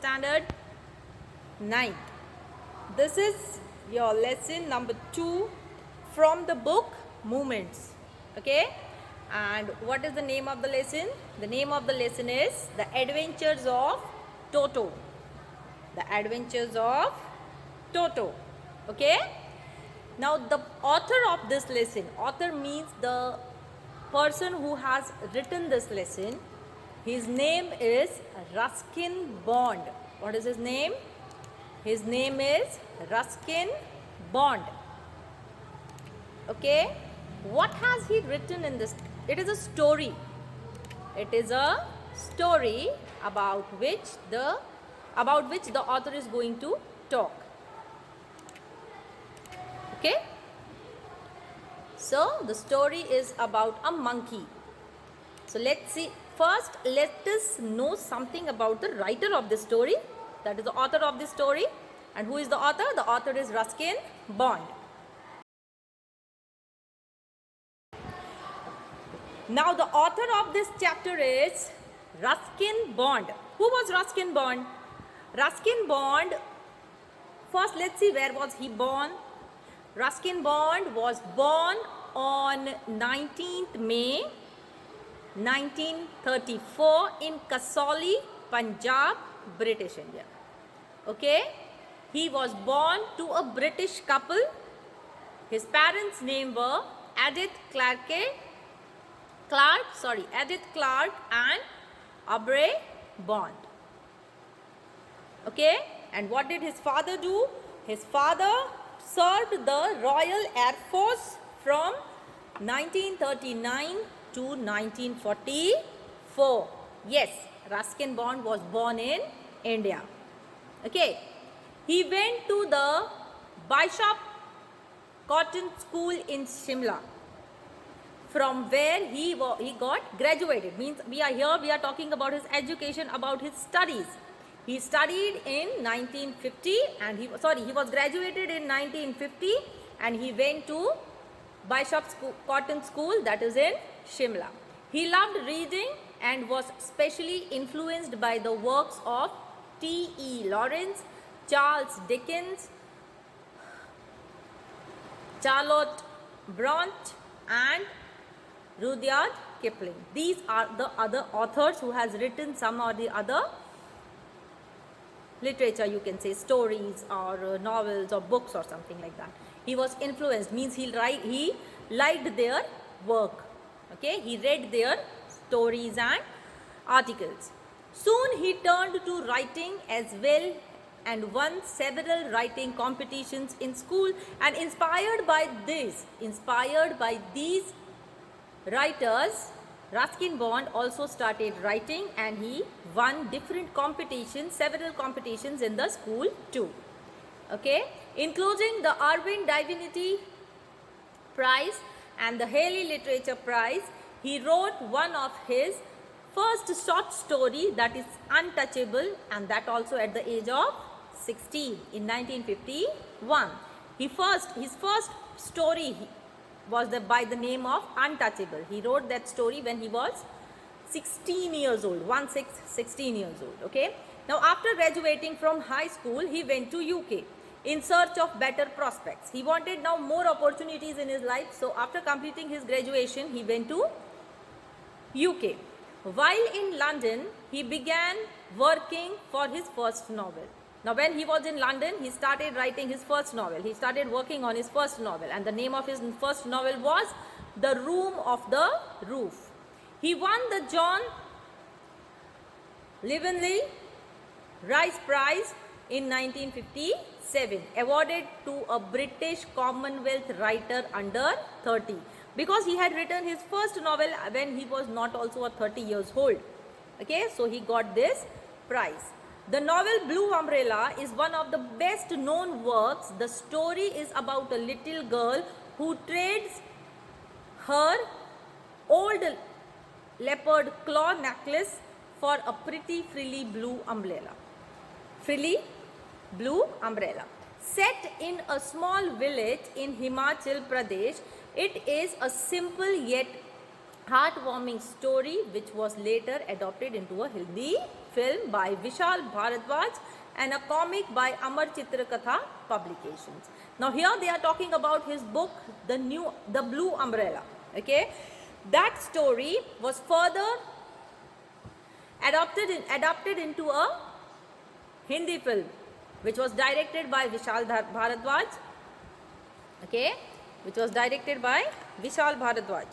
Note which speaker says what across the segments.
Speaker 1: standard 9th. This is your lesson number 2 from the book Movements. Okay, and what is the name of the lesson? The name of the lesson is The Adventures of Toto. The Adventures of Toto. Okay, now the author of this lesson, author means the person who has written this lesson, his name is Ruskin Bond. What is his name? His name is Ruskin Bond. Okay, what has he written in this? It is a story. It is a story about which the author is going to talk. Okay, so the story is about a monkey. So let's see. First, let us know something about the writer of this story. That is the author of this story. And who is the author? The author is Ruskin Bond. Now the author of this chapter is Ruskin Bond. Who was Ruskin Bond? Ruskin Bond, first let's see where was he born. Ruskin Bond was born on 19th May 1934 in Kasauli, Punjab, British India. Okay, he was born to a British couple. His parents' name were Edith Clark and Aubrey Bond. Okay, and what did his father do? His father served the Royal Air Force from 1939 to 1944. Yes, Ruskin Bond was born in India. Okay, he went to the Bishop Cotton School in Shimla, from where he got graduated. Means we are talking about his education, about his studies. He studied in 1950 and he was graduated in 1950 and he went to Bishop Cotton School, that is in Shimla. He loved reading and was specially influenced by the works of T.E. Lawrence, Charles Dickens, Charlotte Bronte and Rudyard Kipling. These are the other authors who has written some or the other literature, you can say stories or novels or books or something like that. He was influenced, means he liked their work. Okay, he read their stories and articles. Soon he turned to writing as well and won several writing competitions in school, and inspired by these writers, Ruskin Bond also started writing and he won different competitions, several competitions in the school too. Okay, including the Irving Divinity Prize and the Haley Literature Prize. He wrote one of his first short story, that is Untouchable, and that also at the age of 16 in 1951. His first story was by the name of Untouchable. He wrote that story when he was 16 years old, 16 years old. Okay. Now after graduating from high school, he went to UK in search of better prospects. He wanted now more opportunities in his life. So after completing his graduation, he went to UK. While in London, he began working for his first novel. Now when he was in London, he started writing his first novel. He started working on his first novel, and the name of his first novel was The Room of the Roof. He won the John Lavery Rice Prize in 1957, awarded to a British Commonwealth writer under 30, because he had written his first novel when he was not also a 30 years old. Okay, so he got this prize. The novel Blue Umbrella is one of the best known works. The story is about a little girl who trades her old leopard claw necklace for a pretty frilly blue umbrella. Frilly blue umbrella. Set in a small village in Himachal Pradesh, it is a simple yet heartwarming story which was later adopted into a Hindi film by Vishal Bharadwaj and a comic by Amar Chitrakatha Publications. Now here they are talking about his book, The Blue Umbrella. Okay, that story was further adapted into a Hindi film which was directed by Vishal Bharadwaj. Okay, which was directed by Vishal Bharadwaj.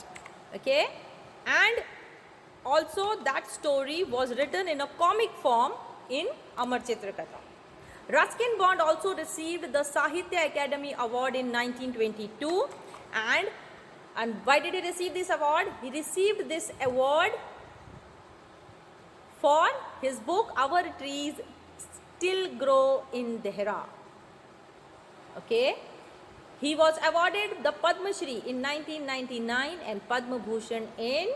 Speaker 1: Okay, and also that story was written in a comic form in Amar Chitrakatha. Ruskin Bond also received the Sahitya Academy Award in 1922, and why did he receive this award? He received this award for his book Our Trees Still Grow in Dehra. Okay, he was awarded the Padma Shri in 1999 and Padma Bhushan in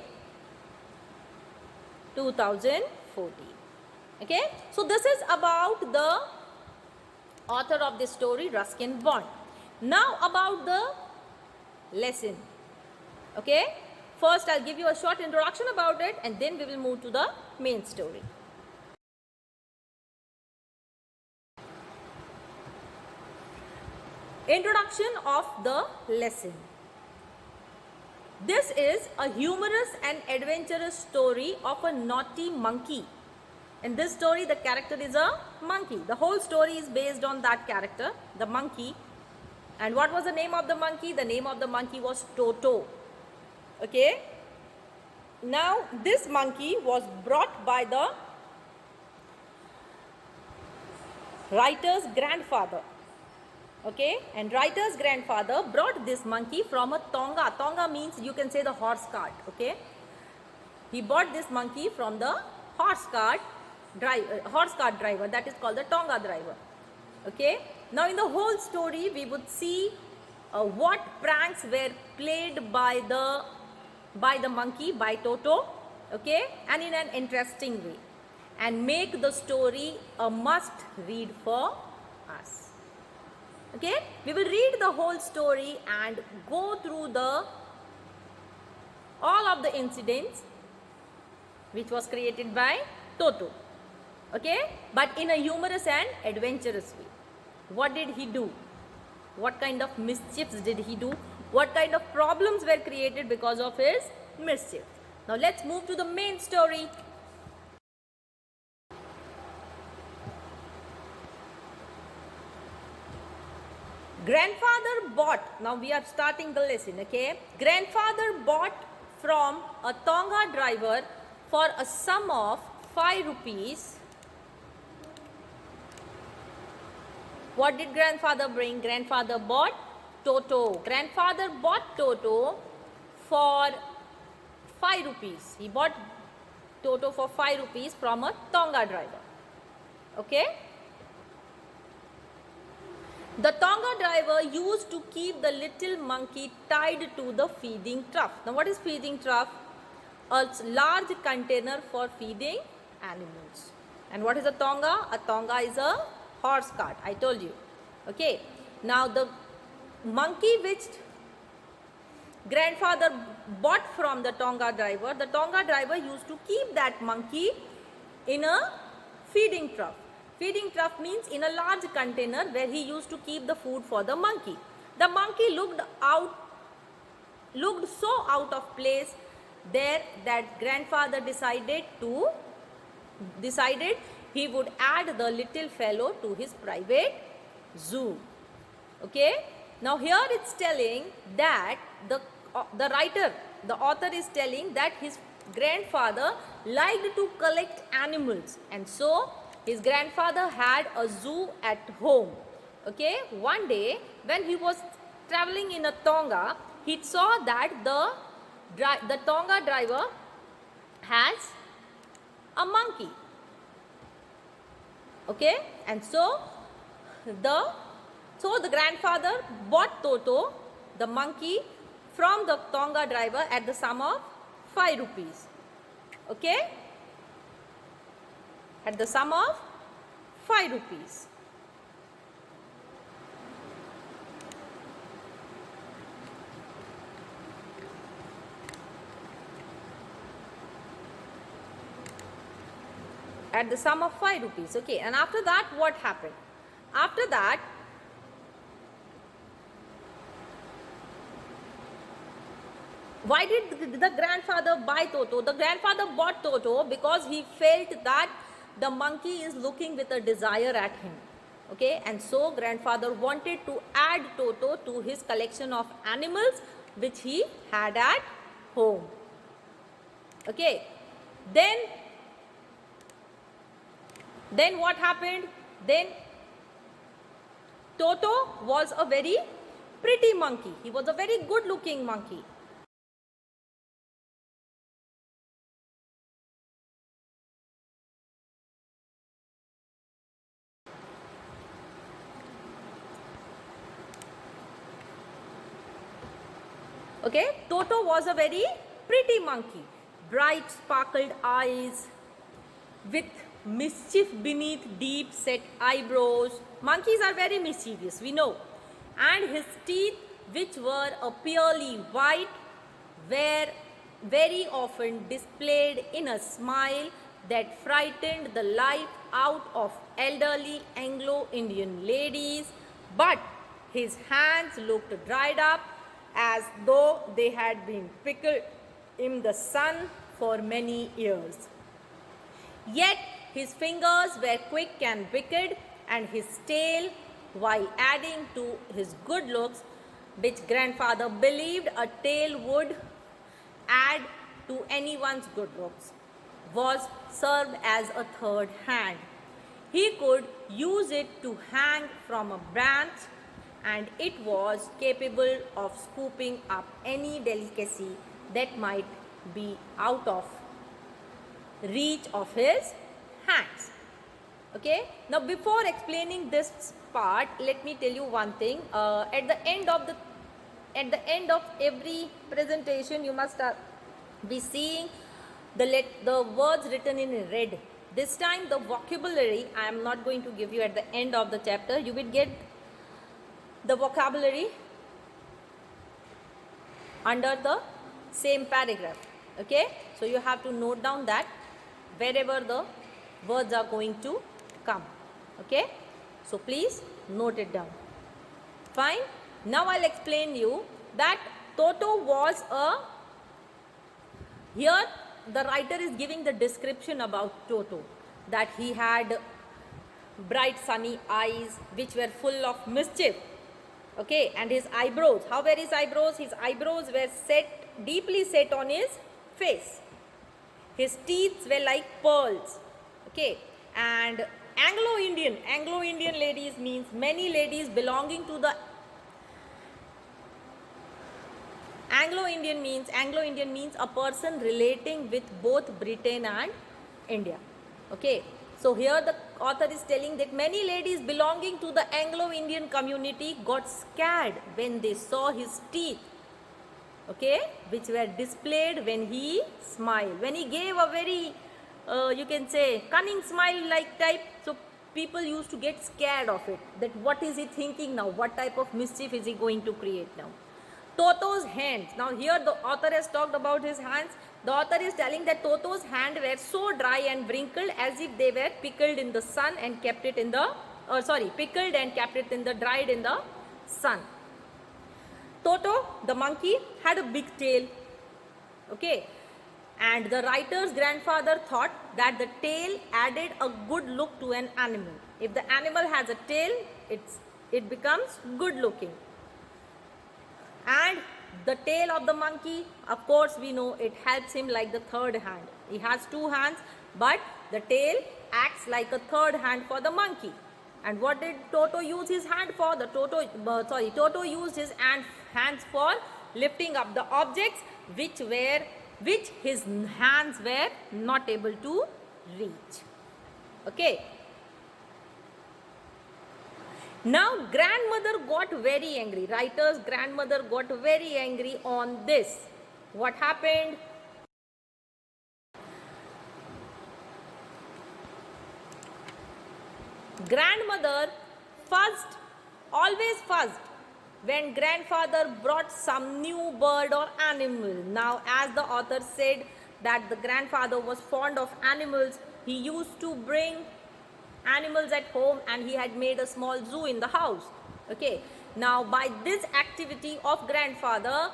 Speaker 1: 2014. Okay, so this is about the author of this story, Ruskin Bond. Now about the lesson. Okay, first I'll give you a short introduction about it and then we will move to the main story. Introduction of the lesson. This is a humorous and adventurous story of a naughty monkey. In this story, the character is a monkey. The whole story is based on that character, the monkey. And what was the name of the monkey? The name of the monkey was Toto. Okay. Now, this monkey was brought by the writer's grandfather. Okay, and writer's grandfather brought this monkey from a tonga. Tonga means, you can say, the horse cart. Okay, he bought this monkey from the horse cart driver, that is called the tonga driver. Okay, now in the whole story we would see what pranks were played by the monkey, by Toto. Okay, and in an interesting way, and make the story a must read for us. Okay, we will read the whole story and go through all of the incidents which was created by Toto. Okay, but in a humorous and adventurous way. What did he do? What kind of mischiefs did he do? What kind of problems were created because of his mischief? Now let's move to the main story. Grandfather bought, now we are starting the lesson, okay? Grandfather bought from a tonga driver for a sum of 5 rupees. What did grandfather bring? Grandfather bought Toto. Grandfather bought Toto for 5 rupees. He bought Toto for 5 rupees from a tonga driver. Okay? The tonga driver used to keep the little monkey tied to the feeding trough. Now what is feeding trough? A large container for feeding animals. And what is a tonga? A tonga is a horse cart, I told you. Okay. Now the monkey which grandfather bought from the tonga driver used to keep that monkey in a feeding trough. Feeding trough means in a large container where he used to keep the food for the monkey. The monkey looked so out of place there that grandfather decided he would add the little fellow to his private zoo. Okay. Now here it's telling that the author is telling that his grandfather liked to collect animals, and so his grandfather had a zoo at home. Okay, one day when he was traveling in a tonga, he saw that the tonga driver has a monkey. Okay, and so the grandfather bought Toto, the monkey, from the tonga driver at the sum of 5 rupees. Okay, at the sum of 5 rupees. at the sum of 5 rupees. Okay, and after that what happened? After that, why did the grandfather buy Toto? The grandfather bought Toto because he felt that the monkey is looking with a desire at him. Okay, and so grandfather wanted to add Toto to his collection of animals which he had at home. Okay, then what happened? Then Toto was a very pretty monkey. He was a very good looking monkey. Okay, Toto was a very pretty monkey. Bright sparkled eyes with mischief beneath deep set eyebrows. Monkeys are very mischievous, we know. And his teeth, which were a purely white, were very often displayed in a smile that frightened the life out of elderly Anglo-Indian ladies. But his hands looked dried up as though they had been pickled in the sun for many years. Yet his fingers were quick and wicked, and his tail, while adding to his good looks, which grandfather believed a tail would add to anyone's good looks, was served as a third hand. He could use it to hang from a branch, and it was capable of scooping up any delicacy that might be out of reach of his hands. Okay, now before explaining this part, let me tell you one thing. At the end of every presentation, you must be seeing the words written in red. This time the vocabulary I am not going to give you at the end of the chapter. You will get the vocabulary under the same paragraph. Okay, so you have to note down that wherever the words are going to come. Okay, so please note it down. Fine. Now I'll explain you that Toto was a, here the writer is giving the description about Toto, that he had bright sunny eyes which were full of mischief. Okay, and his eyebrows, how were his eyebrows? His eyebrows were deeply set on his face. His teeth were like pearls. Okay, and Anglo-Indian ladies means many ladies belonging to the Anglo-Indian means a person relating with both Britain and India. Okay, so here the author is telling that many ladies belonging to the Anglo-Indian community got scared when they saw his teeth. Okay, which were displayed when he smiled. When he gave a very, you can say, cunning smile like type, so people used to get scared of it. That what is he thinking now? What type of mischief is he going to create now? Toto's hands. Now here the author has talked about his hands. The author is telling that Toto's hands were so dry and wrinkled as if they were pickled in the sun and kept it in the, pickled and kept it in the, dried in the sun. Toto, the monkey, had a big tail. Okay, and the writer's grandfather thought that the tail added a good look to an animal. If the animal has a tail, it becomes good looking. And the tail of the monkey, of course we know it helps him like the third hand. He has two hands, but the tail acts like a third hand for the monkey. And what did Toto use his hand for? Toto used his hands for lifting up the objects which his hands were not able to reach. Okay. Now grandmother got very angry. Writer's grandmother got very angry on this. What happened? Grandmother always fussed when grandfather brought some new bird or animal. Now as the author said that the grandfather was fond of animals, he used to bring animals at home, and he had made a small zoo in the house. Okay, now by this activity of grandfather,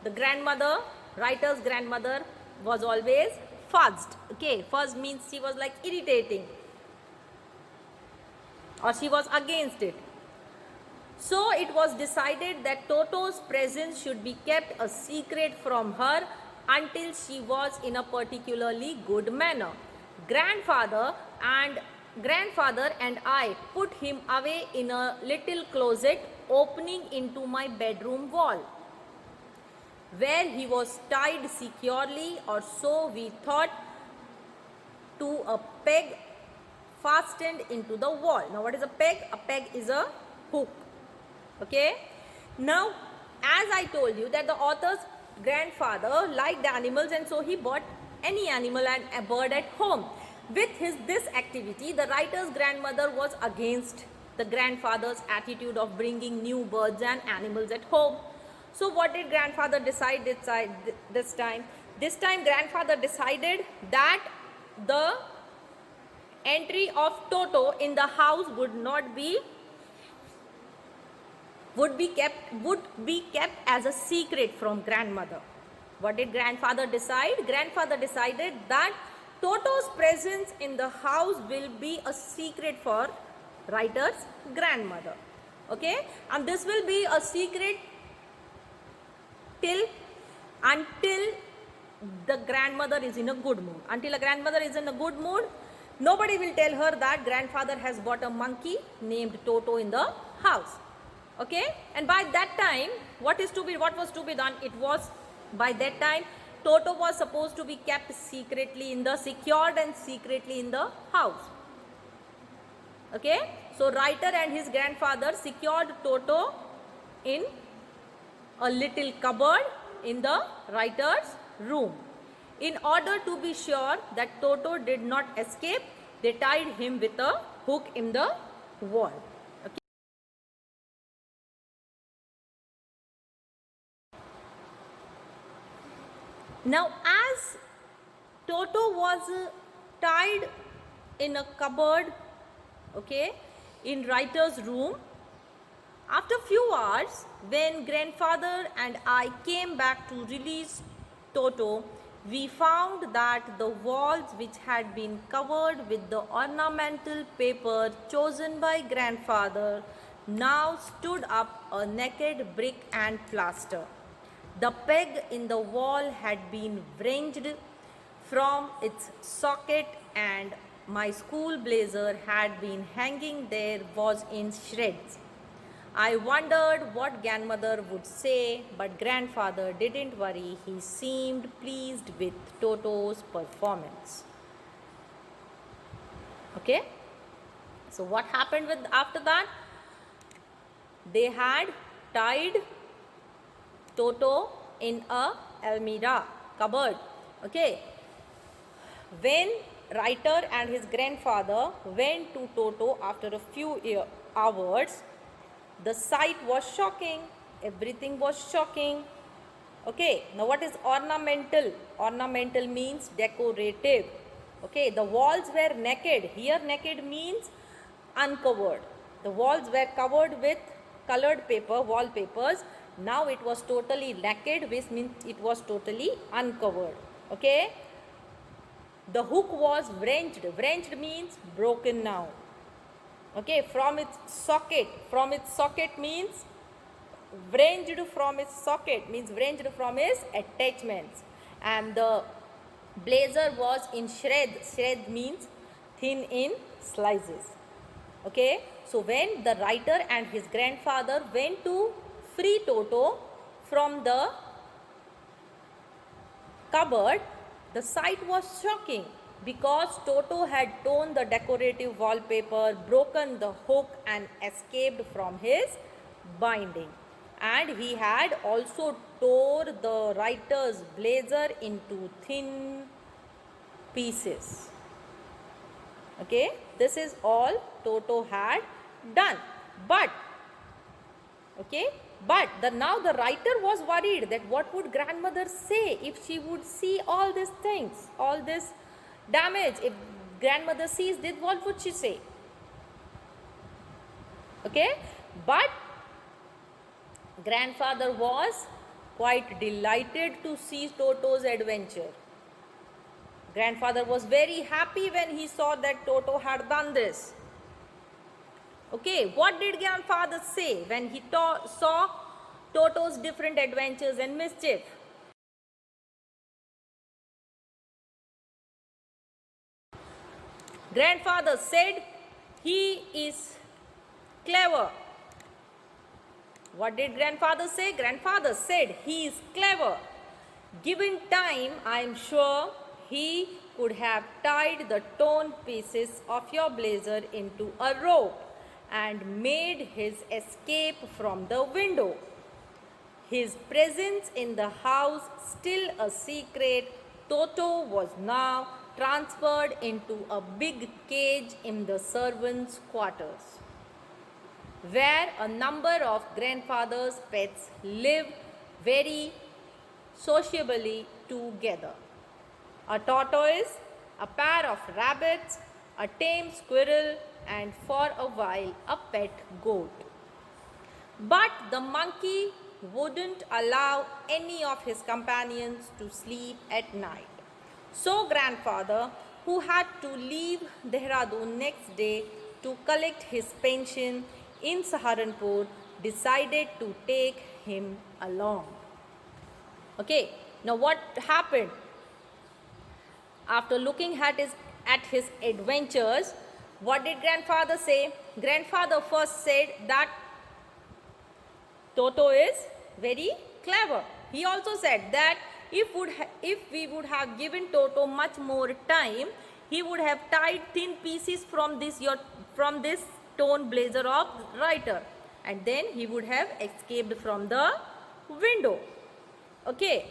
Speaker 1: the grandmother, writer's grandmother, was always fussed. Okay, fussed means she was like irritating, or she was against it. So it was decided that Toto's presence should be kept a secret from her until she was in a particularly good manner. Grandfather and I put him away in a little closet opening into my bedroom wall, where he was tied securely, or so we thought, to a peg fastened into the wall. Now what is a peg? A peg is a hook. Okay, now as I told you that the author's grandfather liked animals, and so he bought any animal and a bird at home. With this activity, the writer's grandmother was against the grandfather's attitude of bringing new birds and animals at home. So what did grandfather decide this time? This time grandfather decided that the entry of Toto in the house would be kept as a secret from grandmother. What did grandfather decide? Grandfather decided that Toto's presence in the house will be a secret for writer's grandmother. Okay, and this will be a secret until the grandmother is in a good mood. Until a grandmother is in a good mood, nobody will tell her that grandfather has bought a monkey named Toto in the house. Okay, and by that time, what was to be done? It was, by that time, Toto was supposed to be kept secured and secretly in the house. Okay, so writer and his grandfather secured Toto in a little cupboard in the writer's room. In order to be sure that Toto did not escape, they tied him with a hook in the wall. Okay. Now, as Toto was tied in a cupboard, okay, in writer's room, after few hours, when grandfather and I came back to release Toto, we found that the walls, which had been covered with the ornamental paper chosen by grandfather, now stood up a naked brick and plaster. The peg in the wall had been wrenched from its socket, and my school blazer had been hanging there was in shreds. I wondered what grandmother would say, but grandfather didn't worry. He seemed pleased with Toto's performance. Okay, so what happened after that? They had tied Toto in a almirah, cupboard. Okay, when writer and his grandfather went to Toto after a few hours, the sight was shocking. Everything was shocking. Okay, now what is ornamental? Ornamental means decorative. Okay, the walls were naked. Here naked means uncovered. The walls were covered with colored paper, wallpapers. Now it was totally naked, which means it was totally uncovered. Okay, the hook was wrenched. Wrenched means broken now. Okay, from its socket. From its socket means wrenched from its socket, means wrenched from its attachments. And the blazer was in shreds. Shred means thin in slices. Okay, so when the writer and his grandfather went to free Toto from the cupboard, the sight was shocking, because Toto had torn the decorative wallpaper, broken the hook and escaped from his binding. And he had also tore the writer's blazer into thin pieces. Okay, this is all Toto had done. But, okay, but now the writer was worried that what would grandmother say if she would see all these things, all this damage, if grandmother sees this, what would she say? Okay, but grandfather was quite delighted to see Toto's adventure. Grandfather was very happy when he saw that Toto had done this. Okay, what did grandfather say when he saw Toto's different adventures and mischief? Grandfather said he is clever. What did grandfather say? Grandfather said he is clever. Given time, I am sure he could have tied the torn pieces of your blazer into a rope and made his escape from the window. His presence in the house still a secret, Toto was now transferred into a big cage in the servants' quarters, where a number of grandfather's pets live very sociably together. A tortoise, a pair of rabbits, a tame squirrel, and for a while a pet goat. But the monkey wouldn't allow any of his companions to sleep at night. So grandfather, who had to leave Dehradun next day to collect his pension in Saharanpur, decided to take him along. Okay, now what happened? After looking at his adventures, what did grandfather say? Grandfather first said that Toto is very clever. He also said that if we would have given Toto much more time, he would have tied thin pieces from this torn blazer of writer, and then he would have escaped from the window. Okay.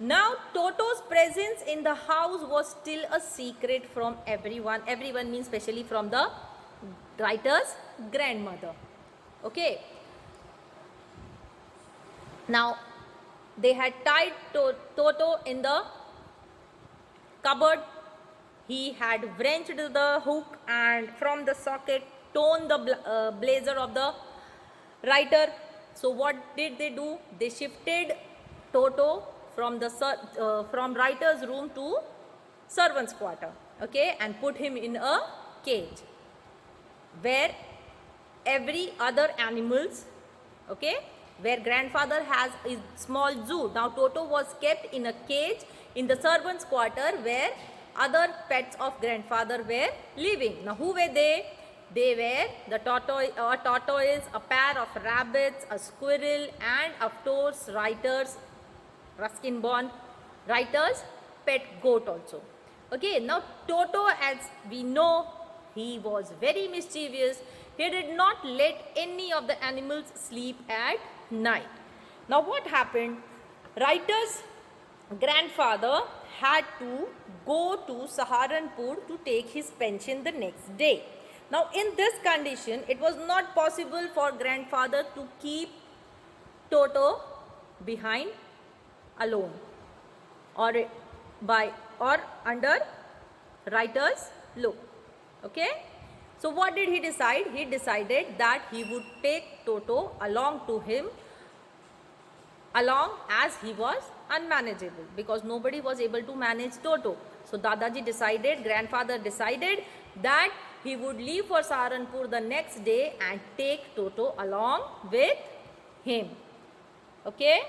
Speaker 1: Now Toto's presence in the house was still a secret from everyone. Everyone means especially from the writer's grandmother. Okay. Now they had tied Toto in the cupboard. He had wrenched the hook and from the socket torn the blazer of the writer. So what did they do? They shifted Toto from writer's room to servant's quarter, okay, and put him in a cage where every other animals, okay, where grandfather has a small zoo. Now Toto was kept in a cage in the servant's quarter where other pets of grandfather were living. Now who were they? They were the tortoise, a pair of rabbits, a squirrel, and of course Ruskin-born writer's pet goat also. Okay, now Toto, as we know, he was very mischievous. He did not let any of the animals sleep at night. Now what happened? Writer's grandfather had to go to Saharanpur to take his pension the next day. Now in this condition, it was not possible for grandfather to keep Toto behind alone or under writer's look. Okay, so what did he decide? He decided that he would take Toto along as he was unmanageable, because nobody was able to manage Toto. So grandfather decided that he would leave for Saharanpur the next day and take Toto along with him. Okay.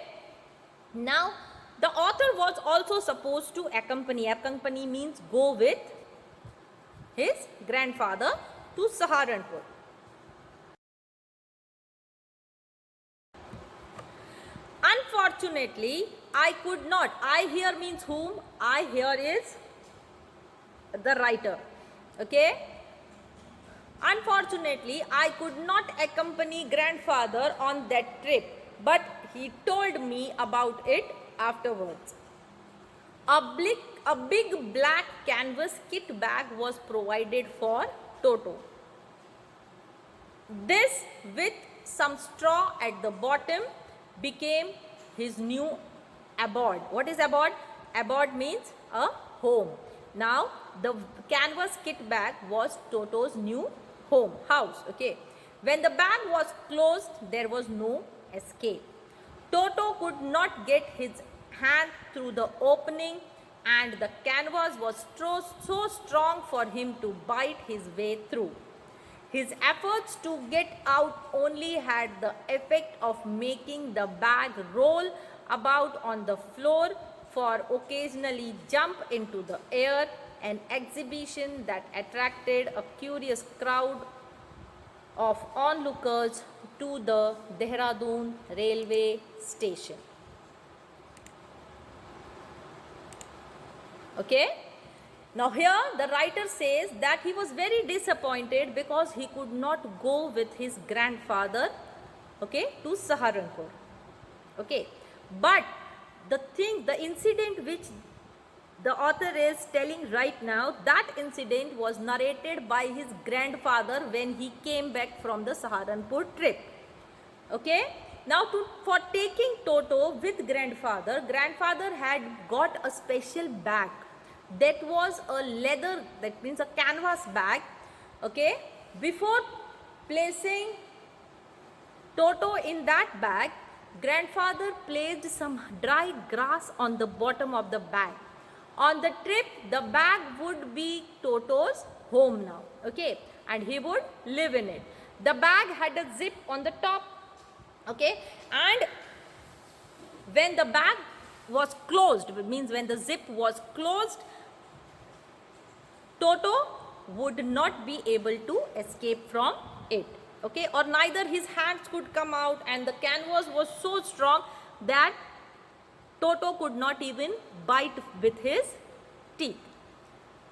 Speaker 1: Now, the author was also supposed to accompany means go with his grandfather to Saharanpur. Unfortunately, I could not. I here means whom? I here is the writer. Okay. Unfortunately, I could not accompany grandfather on that trip, but he told me about it afterwards. A big black canvas kit bag was provided for Toto. This, with some straw at the bottom, became his new abode. What is abode? Abode means a home. Now the canvas kit bag was Toto's new house. Okay. When the bag was closed, there was no escape. Toto could not get his hand through the opening, and the canvas was so strong for him to bite his way through. His efforts to get out only had the effect of making the bag roll about on the floor, for occasionally jump into the air, an exhibition that attracted a curious crowd of onlookers to the Dehradun railway station. Okay. Now here the writer says that he was very disappointed because he could not go with his grandfather, okay, to Saharanpur. Okay. But the incident which the author is telling right now, that incident was narrated by his grandfather when he came back from the Saharanpur trip. Okay. Now for taking Toto with grandfather had got a special bag. That was a leather, that means a canvas bag. Okay. Before placing Toto in that bag, grandfather placed some dry grass on the bottom of the bag. On the trip, the bag would be Toto's home now. Okay. And he would live in it. The bag had a zip on the top. Okay. And when the bag was closed, means when the zip was closed, Toto would not be able to escape from it. Okay. Or neither his hands could come out, and the canvas was so strong that Toto could not even bite with his teeth.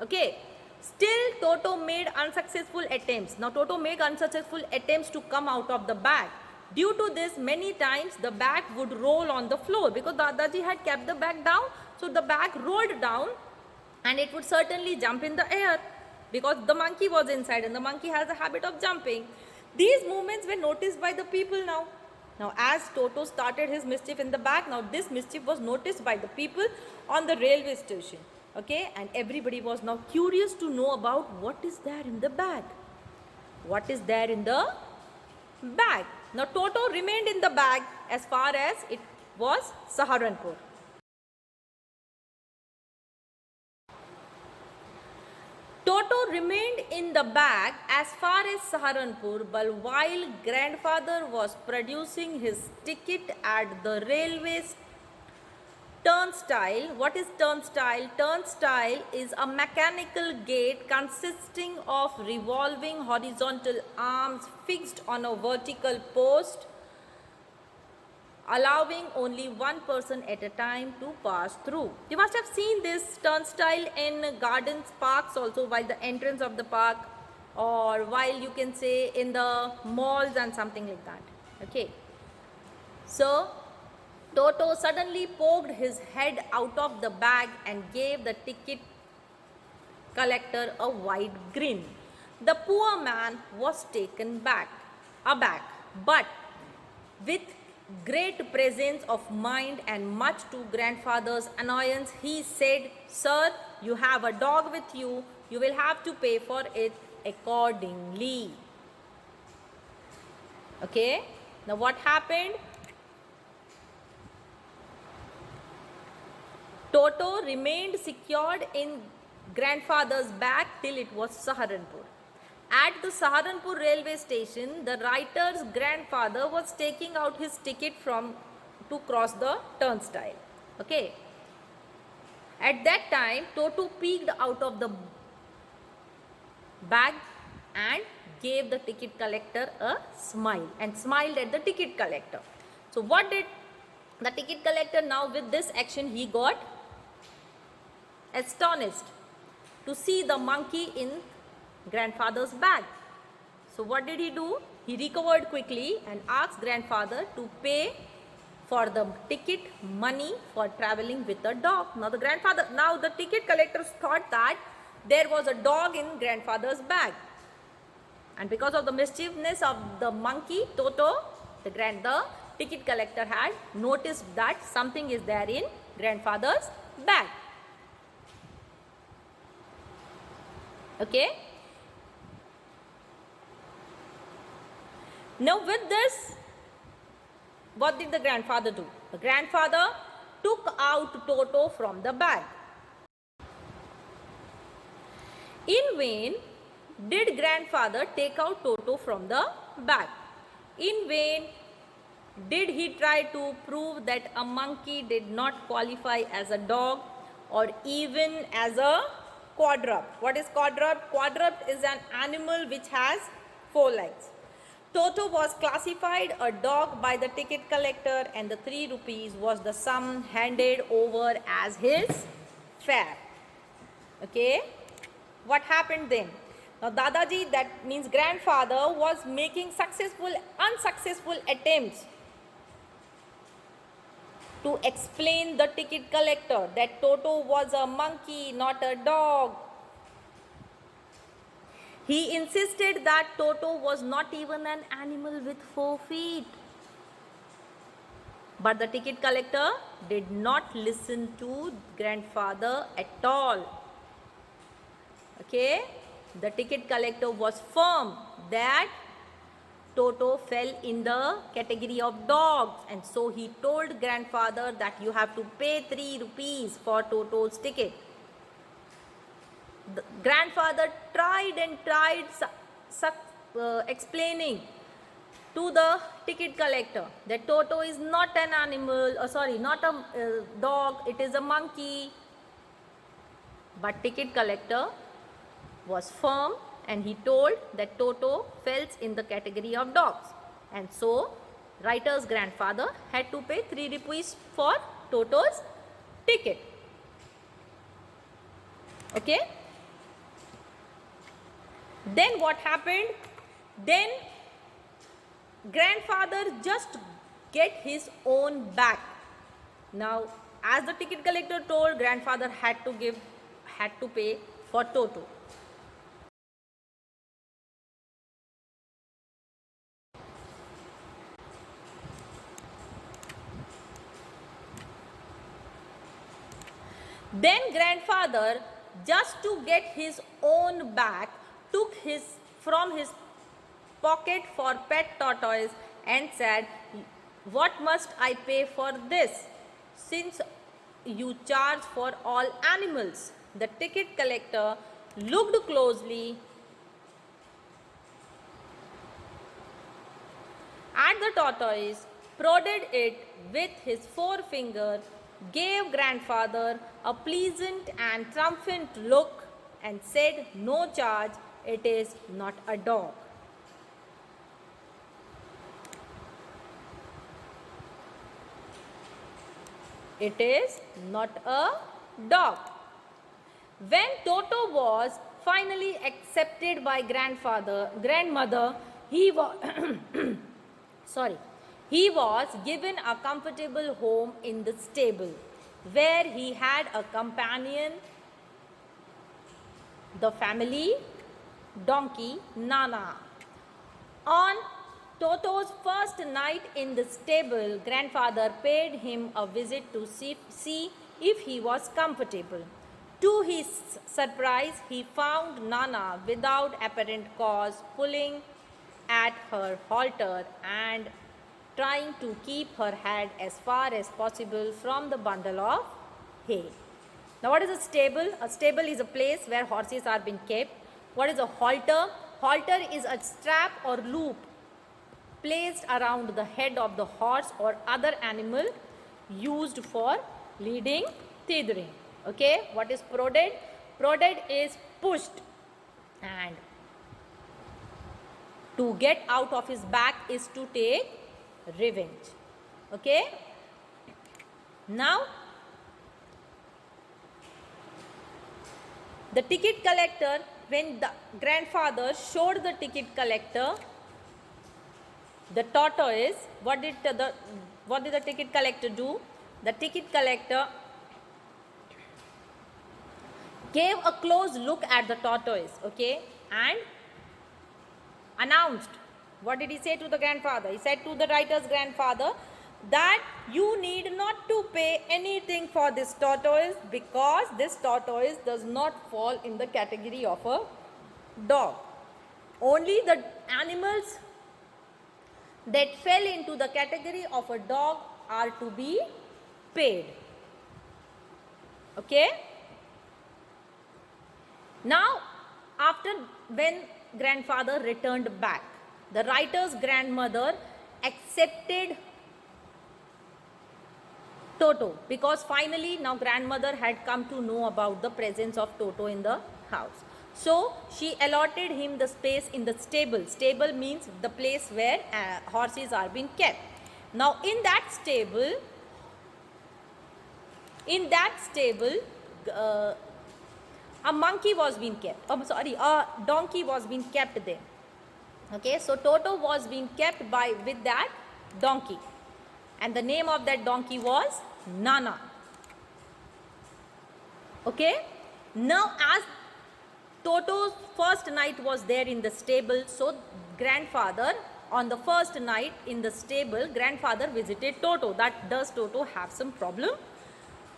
Speaker 1: Okay. Still Toto made unsuccessful attempts. Now Toto made unsuccessful attempts to come out of the bag. Due to this, many times the bag would roll on the floor because Dadaji had kept the bag down. So the bag rolled down and it would certainly jump in the air because the monkey was inside, and the monkey has a habit of jumping. These movements were noticed by the people now. Now as Toto started his mischief in the bag, now this mischief was noticed by the people on the railway station. Okay, and everybody was now curious to know about what is there in the bag. What is there in the bag? Now Toto remained in the bag as far as it was Saharanpur. Toto remained in the bag as far as Saharanpur, but while grandfather was producing his ticket at the railway turnstile. What is turnstile? Turnstile is a mechanical gate consisting of revolving horizontal arms fixed on a vertical post, allowing only one person at a time to pass through. You must have seen this turnstile in gardens, parks also, while the entrance of the park, or while you can say in the malls and something like that. Okay. So Toto suddenly poked his head out of the bag and gave the ticket collector a wide grin. The poor man was taken aback, but with great presence of mind and much to grandfather's annoyance, he said, "Sir, you have a dog with you. You will have to pay for it accordingly." Okay. Now what happened? Toto remained secured in grandfather's bag till it was Saharanpur. At the Saharanpur railway station, the writer's grandfather was taking out his ticket to cross the turnstile. Okay. At that time, Toto peeked out of the bag and gave the ticket collector a smile and smiled at the ticket collector. So what did the ticket collector now with this action? He got astonished to see the monkey in grandfather's bag. So what did he do? He recovered quickly and asked grandfather to pay for the ticket money for traveling with the dog. Now the ticket collector thought that there was a dog in grandfather's bag, and because of the mischievousness of the monkey, Toto, the ticket collector had noticed that something is there in grandfather's bag. Okay. Now with this, what did the grandfather do? The grandfather took out Toto from the bag. In vain did grandfather take out Toto from the bag. In vain did he try to prove that a monkey did not qualify as a dog or even as a quadruped. What is quadruped? Quadruped is an animal which has 4 legs. Toto was classified a dog by the ticket collector, and the 3 rupees was the sum handed over as his fare. Okay. What happened then? Now Dadaji, that means grandfather, was making unsuccessful attempts to explain the ticket collector that Toto was a monkey, not a dog. He insisted that Toto was not even an animal with 4 feet. But the ticket collector did not listen to grandfather at all. Okay? The ticket collector was firm that Toto fell in the category of dogs, and so he told grandfather that you have to pay 3 rupees for Toto's ticket. The grandfather tried explaining to the ticket collector that Toto is not an animal, not a dog, it is a monkey. But ticket collector was firm, and he told that Toto falls in the category of dogs, and so writer's grandfather had to pay 3 rupees for Toto's ticket. Okay. Then what happened? Then grandfather just get his own back. Now, as the ticket collector told, grandfather had to pay for Toto. Then grandfather, just to get his own back, took from his pocket for pet tortoise and said, "What must I pay for this, since you charge for all animals?" The ticket collector looked closely at the tortoise, prodded it with his forefinger, gave grandfather a pleasant and triumphant look, and said, "No charge, it is not a dog." It is not a dog. When Toto was finally accepted by grandmother, he was he was given a comfortable home in the stable, where he had a companion, the family donkey Nana. On Toto's first night in the stable, grandfather paid him a visit to see if he was comfortable. To his surprise, he found Nana without apparent cause, pulling at her halter and trying to keep her head as far as possible from the bundle of hay. Now, what is a stable? A stable is a place where horses are being kept. What is a halter? Halter is a strap or loop placed around the head of the horse or other animal, used for leading tethering. Okay, what is prodded? Prodded is pushed, and to get out of his back is to take revenge. Okay, now the ticket collector, when the grandfather showed the ticket collector the tortoise, what did the ticket collector do? The ticket collector gave a close look at the tortoise, okay, and announced. What did he say to the grandfather? He said to the writer's grandfather that you need not to pay anything for this tortoise, because this tortoise does not fall in the category of a dog. Only the animals that fell into the category of a dog are to be paid. Okay? Now, after when grandfather returned back, the writer's grandmother accepted Toto, because finally now grandmother had come to know about the presence of Toto in the house. So she allotted him the space in the stable. Stable means the place where horses are being kept. Now in that stable, a monkey was being kept. Oh, sorry, a donkey was being kept there. Okay, so Toto was being kept with that donkey, and the name of that donkey was Nana. Okay, now as Toto's first night was there in the stable, so grandfather, on the first night in the stable, grandfather visited Toto. That does Toto have some problem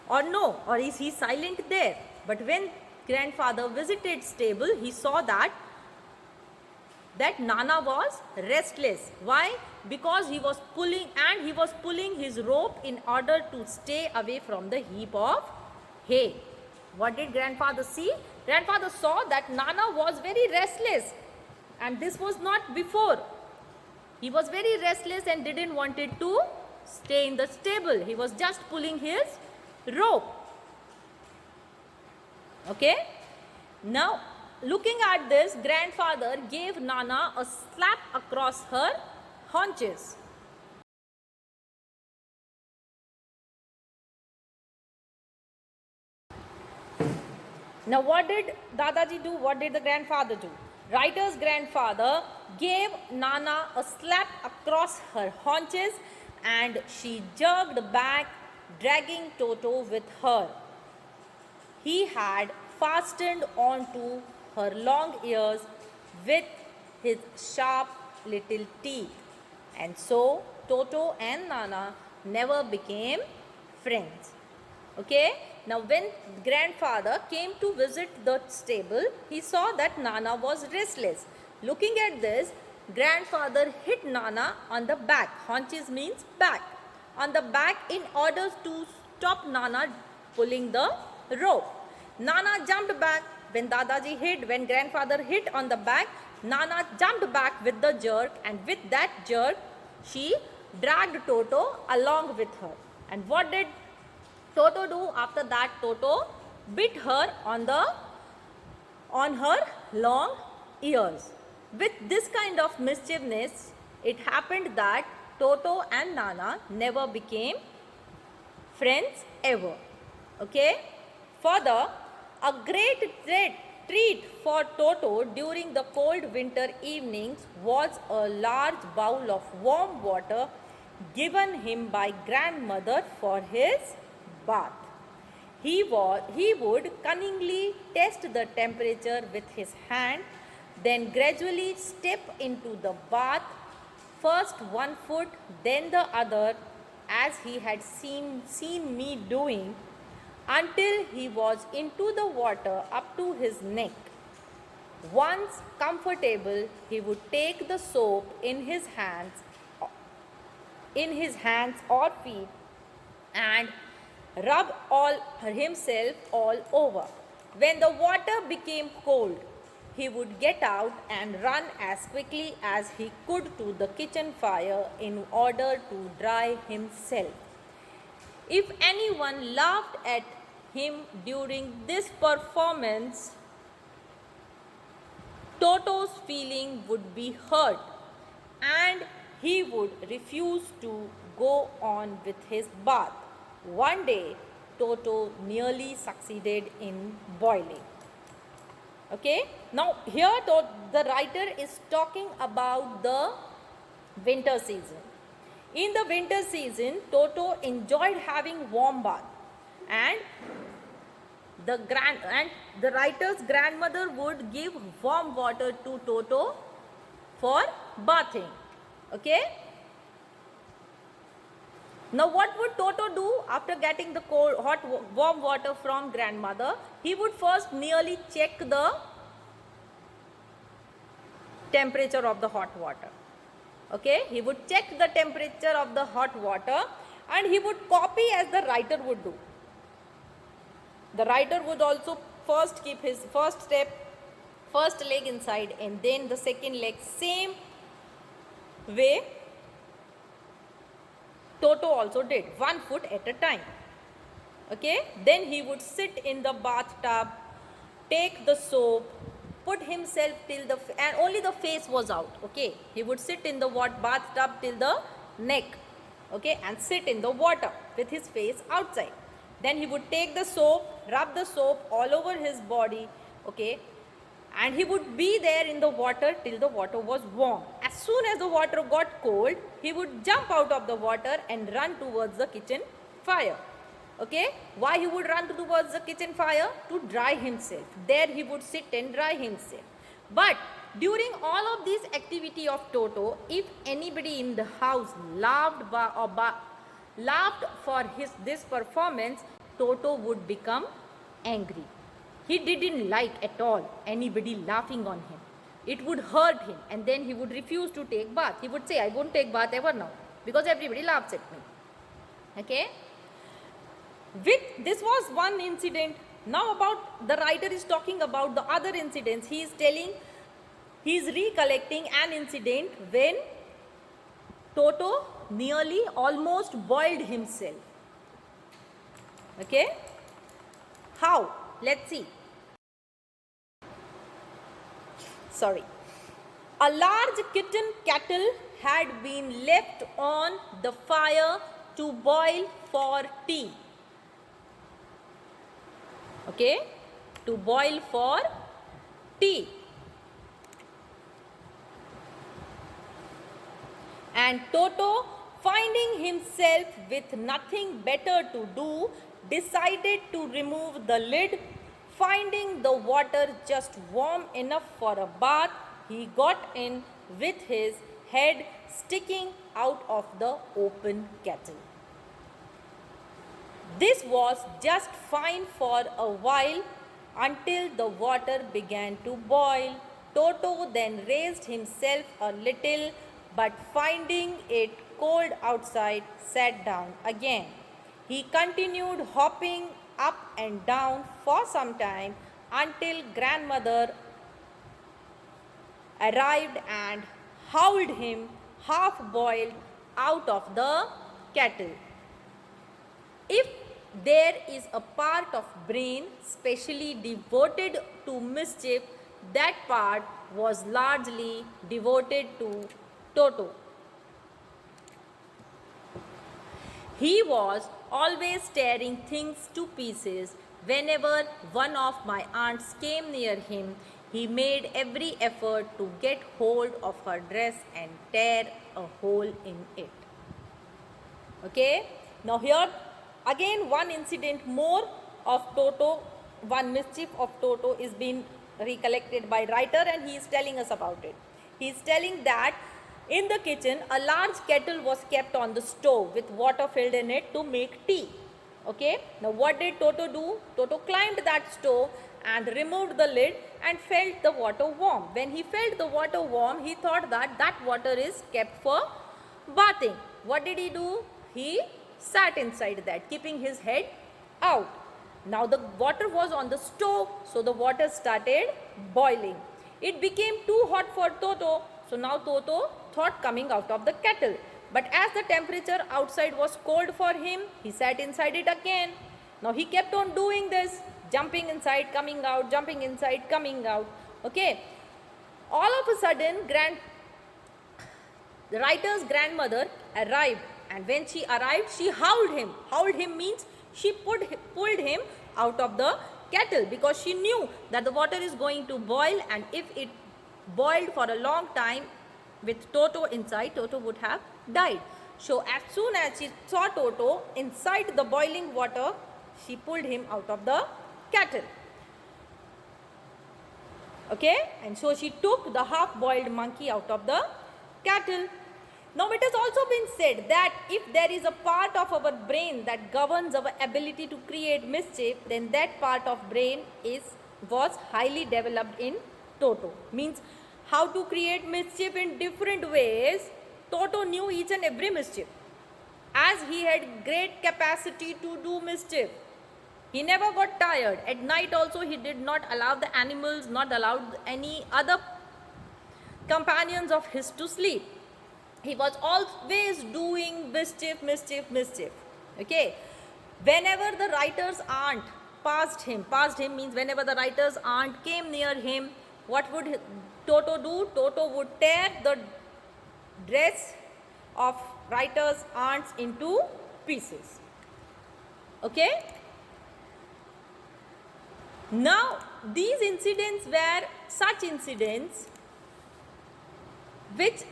Speaker 1: or no, or is he silent there? But when grandfather visited stable, he saw that Nana was restless. Why? Because he was pulling his rope in order to stay away from the heap of hay. What did grandfather see? Grandfather saw that Nana was very restless, and this was not before. He was very restless and didn't wanted to stay in the stable. He was just pulling his rope. Okay? Now, looking at this, grandfather gave Nana a slap across her haunches. Now what did Dadaji do? What did the grandfather do? Writer's grandfather gave Nana a slap across her haunches, and she jerked back, dragging Toto with her. He had fastened onto her long ears with his sharp little teeth. And so Toto and Nana never became friends. Okay? Now when grandfather came to visit the stable, he saw that Nana was restless. Looking at this, grandfather hit Nana on the back. Haunches means back. On the back in order to stop Nana pulling the rope. Nana jumped back when grandfather hit on the back. Nana jumped back with the jerk, and with that jerk, she dragged Toto along with her. And what did Toto do after that? Toto bit her on her long ears. With this kind of mischievousness, it happened that Toto and Nana never became friends ever. Okay? Further, a great treat for Toto during the cold winter evenings was a large bowl of warm water given him by grandmother for his bath. He would cunningly test the temperature with his hand, then gradually step into the bath, first one foot, then the other, as he had seen me doing, until he was into the water up to his neck. Once comfortable, he would take the soap in his hands or feet and rub himself all over. When the water became cold, he would get out and run as quickly as he could to the kitchen fire in order to dry himself. If anyone laughed at him during this performance, Toto's feeling would be hurt, and he would refuse to go on with his bath. One day, Toto nearly succeeded in boiling. Okay, now here the writer is talking about the winter season. In the winter season, Toto enjoyed having warm bath, and the writer's grandmother would give warm water to Toto for bathing. Okay. Now what would Toto do after getting the warm water from grandmother? He would first nearly check the temperature of the hot water. Okay, he would check the temperature of the hot water and he would copy as the writer would do. The writer would also first keep his first leg inside and then the second leg, same way Toto also did, 1 foot at a time. Okay, then he would sit in the bathtub, take the soap, put himself till the, and only the face was out. Okay, he would sit in the bathtub till the neck, okay, and sit in the water with his face outside. Then he would take the soap, rub the soap all over his body, okay, and he would be there in the water till the water was warm. As soon as the water got cold, he would jump out of the water and run towards the kitchen fire. Okay, why he would run towards the kitchen fire? To dry himself. There he would sit and dry himself. But during all of this activity of Toto, if anybody in the house laughed for this performance, Toto would become angry. He didn't like at all anybody laughing on him. It would hurt him and then he would refuse to take bath. He would say, I won't take bath ever now because everybody laughs at me. Okay. This was one incident. Now about the writer is talking about the other incidents. He is recollecting an incident when Toto nearly almost boiled himself. Okay. How? Let's see. Sorry. A large kitten kettle had been left on the fire to boil for tea. Okay, to boil for tea. And Toto, finding himself with nothing better to do, decided to remove the lid. Finding the water just warm enough for a bath, he got in with his head sticking out of the open kettle. This was just fine for a while until the water began to boil. Toto then raised himself a little, but finding it cold outside, sat down again. He continued hopping up and down for some time until grandmother arrived and hauled him half-boiled out of the kettle. If there is a part of brain specially devoted to mischief, that part was largely devoted to Toto. He was always tearing things to pieces. Whenever one of my aunts came near him, he made every effort to get hold of her dress and tear a hole in it. Okay, now here again one incident more of Toto, one mischief of Toto is being recollected by writer and he is telling us about it. He is telling that in the kitchen a large kettle was kept on the stove with water filled in it to make tea. Okay, now what did Toto do? Toto climbed that stove and removed the lid and felt the water warm. When he felt the water warm, he thought that that water is kept for bathing. What did he do? He sat inside that, keeping his head out. Now the water was on the stove, so the water started boiling. It became too hot for Toto, so now Toto thought coming out of the kettle. But as the temperature outside was cold for him, he sat inside it again. Now he kept on doing this, jumping inside, coming out, jumping inside, coming out. Okay. All of a sudden, the writer's grandmother arrived, and when she arrived, she howled him. Howled him means she pulled him out of the kettle because she knew that the water is going to boil, and if it boiled for a long time with Toto inside, Toto would have died. So as soon as she saw Toto inside the boiling water, she pulled him out of the kettle. Okay, and so she took the half-boiled monkey out of the kettle. Now it has also been said that if there is a part of our brain that governs our ability to create mischief, then that part of brain was highly developed in Toto. Means how to create mischief in different ways, Toto knew each and every mischief, as he had great capacity to do mischief. He never got tired. At night also he did not allow the animals, not allowed any other companions of his to sleep. He was always doing mischief, mischief, mischief. Okay. Whenever the writer's aunt passed him means whenever the writer's aunt came near him, what would Toto do? Toto would tear the dress of writer's aunts into pieces. Okay. Now these incidents were such incidents which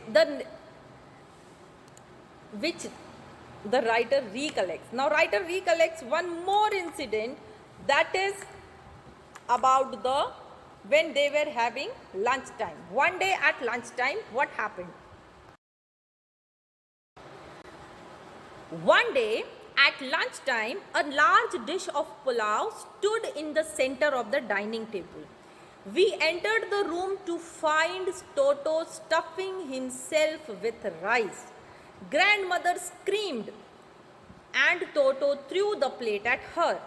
Speaker 1: the writer recollects. Now writer recollects one more incident, that is about when they were having lunchtime. One day at lunchtime, what happened? One day at lunchtime, a large dish of pulao stood in the center of the dining table. We entered the room to find Toto stuffing himself with rice. Grandmother screamed and Toto threw the plate at her.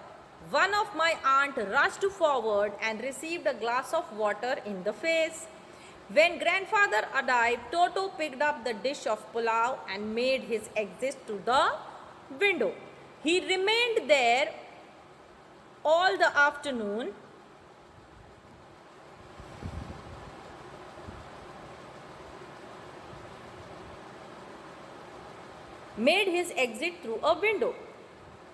Speaker 1: One of my aunt rushed forward and received a glass of water in the face. When grandfather arrived, Toto picked up the dish of pulao and made his exit to the window. He remained there all the afternoon. Made his exit through a window.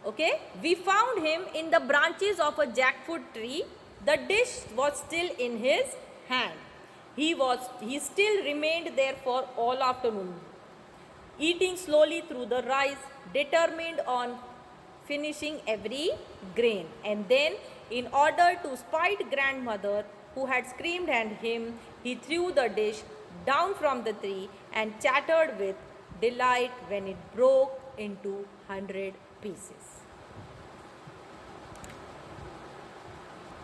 Speaker 1: Okay, we found him in the branches of a jackfruit tree. The dish was still in his hand. He still remained there for all afternoon, eating slowly through the rice, determined on finishing every grain. And then, in order to spite grandmother, who had screamed at him, he threw the dish down from the tree and chattered with delight when it broke into 100 pieces.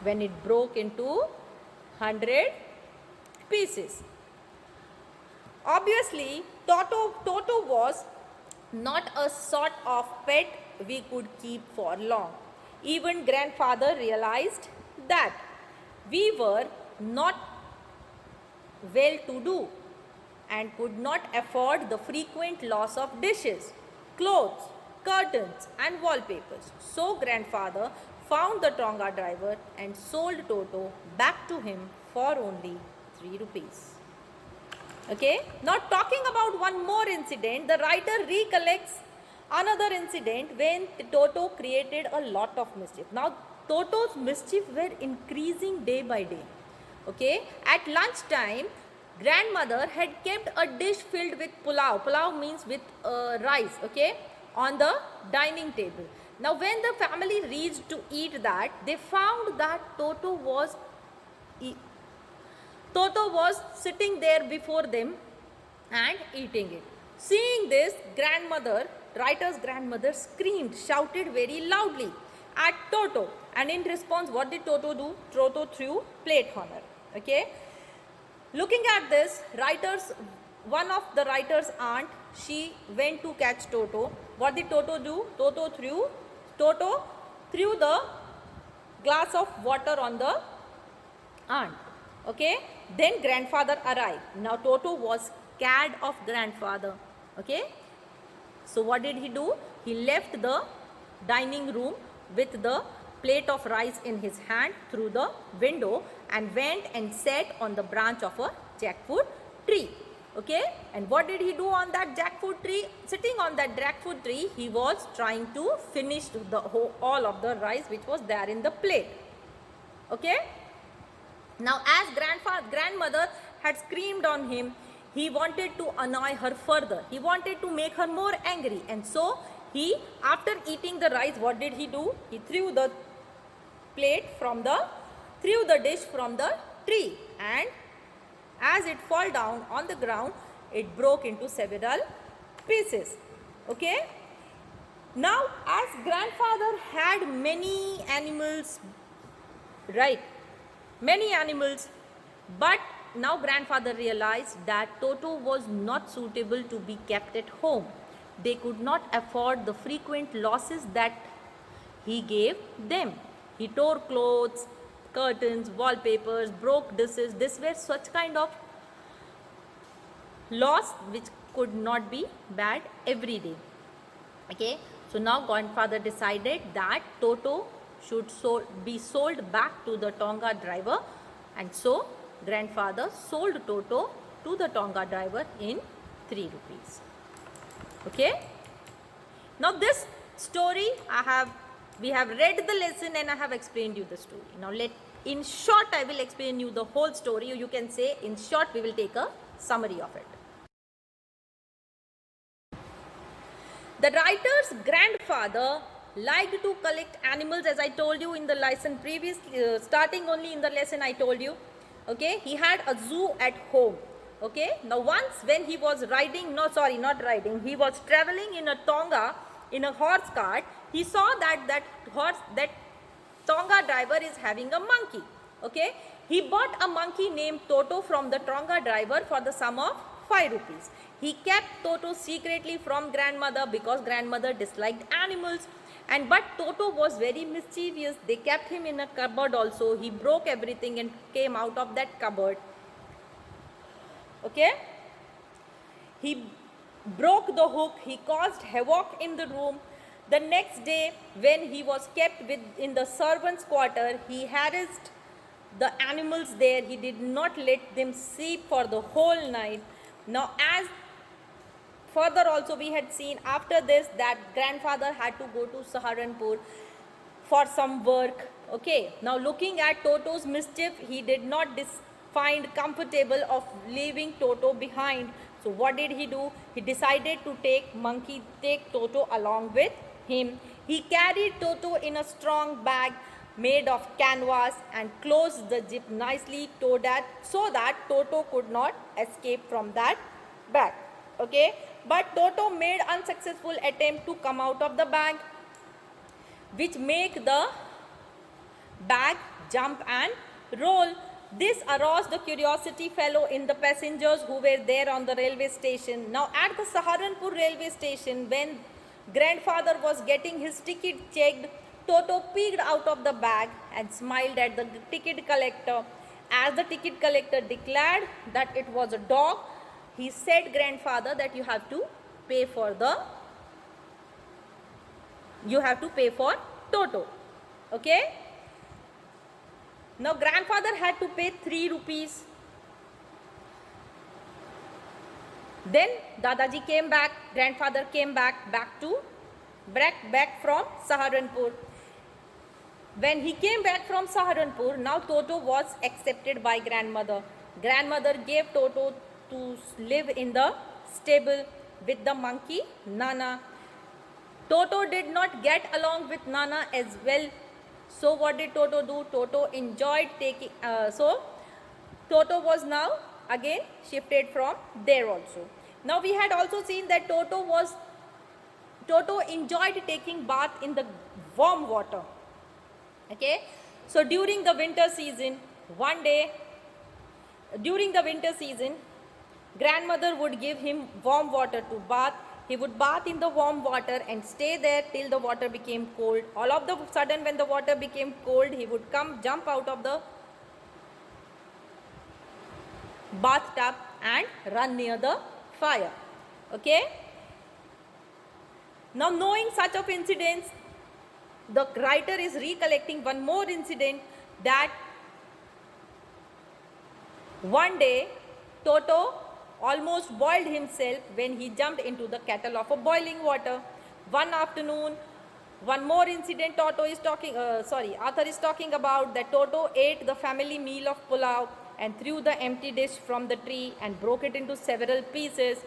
Speaker 1: When it broke into 100 pieces. Obviously, Toto was not a sort of pet we could keep for long. Even grandfather realized that we were not well to do and could not afford the frequent loss of dishes, clothes, curtains and wallpapers. So grandfather found the Tonga driver and sold Toto back to him for only 3 rupees. Okay, now talking about one more incident, the writer recollects another incident when Toto created a lot of mischief. Now Toto's mischief were increasing day by day. Okay, at lunchtime, grandmother had kept a dish filled with pulao. Pulao means with rice, okay, on the dining table. Now when the family reached to eat that, they found that Toto was sitting there before them and eating it. Seeing this, writer's grandmother screamed, shouted very loudly at Toto. And in response, what did Toto do? Toto threw plate on her. Okay. Looking at this, one of the writer's aunt, she went to catch Toto. What did Toto do? Toto threw the glass of water on the aunt. Okay. Then grandfather arrived. Now Toto was scared of grandfather. Okay. So what did he do? He left the dining room with the plate of rice in his hand through the window and went and sat on the branch of a jackfruit tree. Okay. And what did he do on that jackfruit tree? Sitting on that jackfruit tree, he was trying to finish all of the rice which was there in the plate. Okay. Now as grandmother had screamed on him, he wanted to annoy her further. He wanted to make her more angry. And so he, after eating the rice, what did he do? He threw the dish from the tree, and as it fell down on the ground, it broke into several pieces. Okay. Now as grandfather had many animals, right? Many animals, but now grandfather realized that Toto was not suitable to be kept at home. They could not afford the frequent losses that he gave them. He tore clothes, curtains, wallpapers, broke dishes. These were such kind of loss which could not be bad every day. Okay, so now grandfather decided that Toto should be sold back to the Tonga driver, and so grandfather sold Toto to the Tonga driver in 3 rupees. Okay, now this story we have read the lesson and I have explained you the story. Now in short I will explain you the whole story, or you can say in short we will take a summary of it. The writer's grandfather liked to collect animals, as I told you in the lesson previously, starting only in the lesson I told you. Okay, he had a zoo at home. Okay, now once when he was riding, he was traveling in a Tonga in a horse cart. He saw that Tonga driver is having a monkey. Okay, he bought a monkey named Toto from the Tonga driver for the sum of 5 rupees. He kept Toto secretly from grandmother because grandmother disliked animals, but Toto was very mischievous. They kept him in a cupboard also. He broke everything and came out of that cupboard. Okay, he broke the hook. He caused havoc in the room. The next day when he was kept in the servants' quarter, he harassed the animals there. He did not let them sleep for the whole night. Now, as further also we had seen after this that grandfather had to go to Saharanpur for some work. Okay, now looking at Toto's mischief, he did not find comfortable of leaving Toto behind. So what did he do? He decided to take Toto along with him. He carried Toto in a strong bag made of canvas and closed the jeep nicely so that Toto could not escape from that bag. Okay, but Toto made unsuccessful attempt to come out of the bag, which make the bag jump and roll. This aroused the curiosity fellow in the passengers who were there on the railway station. Now at the Saharanpur railway station, when grandfather was getting his ticket checked, Toto peeked out of the bag and smiled at the ticket collector. As the ticket collector declared that it was a dog, he said grandfather that you have to pay for Toto. Okay. Now grandfather had to pay 3 rupees. Then Dadaji came back, grandfather came back from Saharanpur. When he came back from Saharanpur, now Toto was accepted by grandmother. Grandmother gave Toto to live in the stable with the monkey Nana. Toto did not get along with Nana as well. So what did Toto do? Toto enjoyed so Toto was now again shifted from there also. Now we had also seen that Toto enjoyed taking bath in the warm water. Okay, so during the winter season, grandmother would give him warm water to bath. He would bath in the warm water and stay there till the water became cold. All of the sudden when the water became cold, he would jump out of the bathtub and run near the fire. Okay. Now knowing such of incidents, the writer is recollecting one more incident, that one day Toto almost boiled himself when he jumped into the kettle of a boiling water. One afternoon, one more incident author is talking about, that Toto ate the family meal of pulao and threw the empty dish from the tree and broke it into several pieces.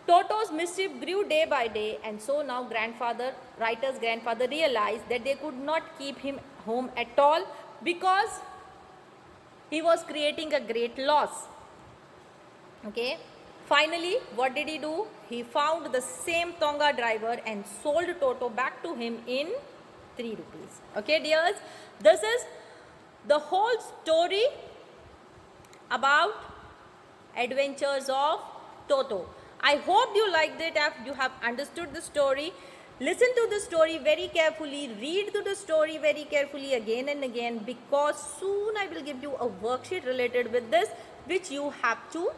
Speaker 1: Toto's mischief grew day by day, and so now writer's grandfather realized that they could not keep him home at all because he was creating a great loss. Okay. Finally, what did he do? He found the same Tonga driver and sold Toto back to him in 3 rupees. Okay, dears, this is the whole story about Adventures of Toto. I hope you liked it, you have understood the story. Listen to the story very carefully, read to the story very carefully again and again, because soon I will give you a worksheet related with this, which you have to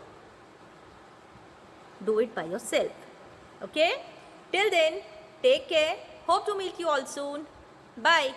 Speaker 1: do it by yourself. Okay? Till then, take care. Hope to meet you all soon. Bye.